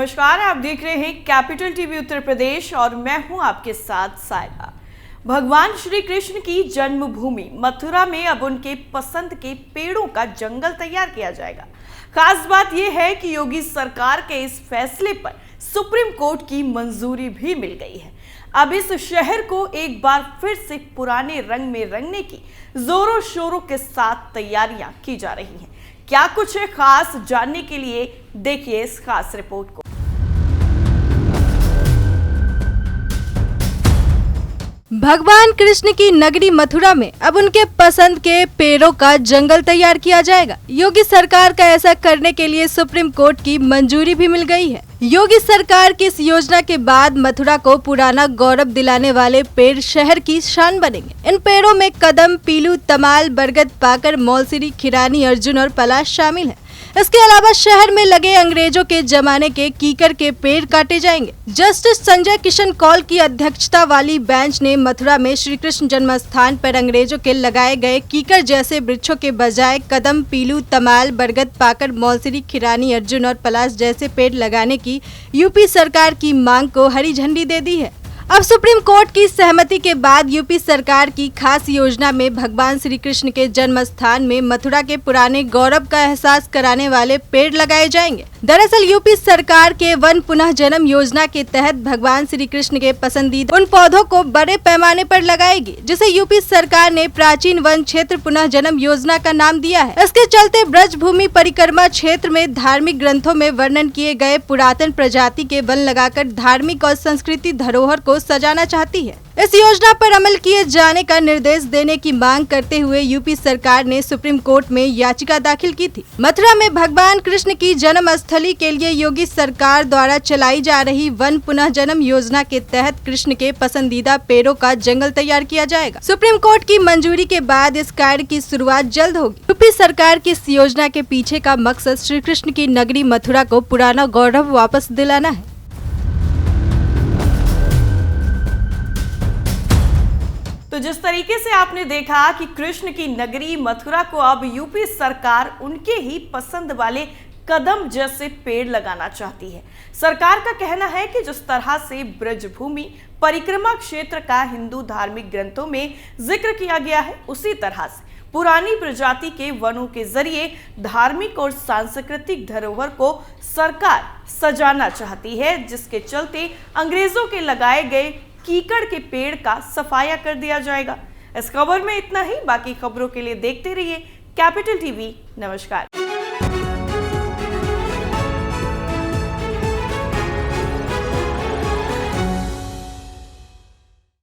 नमस्कार, आप देख रहे हैं कैपिटल टीवी उत्तर प्रदेश और मैं हूं आपके साथ सायरा। भगवान श्री कृष्ण की जन्मभूमि मथुरा में अब उनके पसंद के पेड़ों का जंगल तैयार किया जाएगा। खास बात यह है कि योगी सरकार के इस फैसले पर सुप्रीम कोर्ट की मंजूरी भी मिल गई है। अब इस शहर को एक बार फिर से पुराने रंग में रंगने की जोरों शोरों के साथ तैयारियां की जा रही हैं। क्या कुछ है खास, जानने के लिए देखिए इस खास रिपोर्ट को। भगवान कृष्ण की नगरी मथुरा में अब उनके पसंद के पेड़ों का जंगल तैयार किया जाएगा। योगी सरकार का ऐसा करने के लिए सुप्रीम कोर्ट की मंजूरी भी मिल गई है। योगी सरकार की इस योजना के बाद मथुरा को पुराना गौरव दिलाने वाले पेड़ शहर की शान बनेंगे। इन पेड़ों में कदम, पीलू, तमाल, बरगद, पाकर, मौलसिरी, खिरानी, अर्जुन और पलाश शामिल है। इसके अलावा शहर में लगे अंग्रेजों के जमाने के कीकर के पेड़ काटे जाएंगे। जस्टिस संजय किशन कौल की अध्यक्षता वाली बेंच ने मथुरा में श्री कृष्ण जन्म स्थान पर अंग्रेजों के लगाए गए कीकर जैसे वृक्षों के बजाय कदम, पीलू, तमाल, बरगद, पाकर, मौलसिरी, खिरानी, अर्जुन और पलाश जैसे पेड़ लगाने की यूपी सरकार की मांग को हरी झंडी दे दी है। अब सुप्रीम कोर्ट की सहमति के बाद यूपी सरकार की खास योजना में भगवान श्री कृष्ण के जन्म स्थान में मथुरा के पुराने गौरव का एहसास कराने वाले पेड़ लगाए जाएंगे। दरअसल यूपी सरकार के वन पुनः जन्म योजना के तहत भगवान श्री कृष्ण के पसंदीदा उन पौधों को बड़े पैमाने पर लगाएगी, जिसे यूपी सरकार ने प्राचीन वन क्षेत्र पुनः जन्म योजना का नाम दिया है। इसके चलते ब्रज भूमि परिक्रमा क्षेत्र में धार्मिक ग्रंथों में वर्णन किए गए पुरातन प्रजाति के वन लगाकर धार्मिक और संस्कृति धरोहर को सजाना चाहती है। इस योजना पर अमल किए जाने का निर्देश देने की मांग करते हुए यूपी सरकार ने सुप्रीम कोर्ट में याचिका दाखिल की थी। मथुरा में भगवान कृष्ण की जन्म स्थली के लिए योगी सरकार द्वारा चलाई जा रही वन पुनः जन्म योजना के तहत कृष्ण के पसंदीदा पेड़ों का जंगल तैयार किया जाएगा। सुप्रीम कोर्ट की मंजूरी के बाद इस कार्य की शुरुआत जल्द होगी। यूपी सरकार की इस योजना के पीछे का मकसद श्री कृष्ण की नगरी मथुरा को पुराना गौरव वापस दिलाना है। तो जिस तरीके से आपने देखा कि कृष्ण की नगरी मथुरा को अब यूपी सरकार उनके ही पसंद वाले कदम जैसे पेड़ लगाना चाहती है। सरकार का कहना है कि जिस तरह से ब्रजभूमि परिक्रमा क्षेत्र का हिंदू धार्मिक ग्रंथों में जिक्र किया गया है, उसी तरह से पुरानी प्रजाति के वनों के जरिए धार्मिक और सांस्कृतिक धरोहर को सरकार सजाना चाहती है, जिसके चलते अंग्रेजों के लगाए गए कीकड़ के पेड़ का सफाया कर दिया जाएगा। इस खबर में इतना ही। बाकी खबरों के लिए देखते रहिए कैपिटल टीवी। नमस्कार।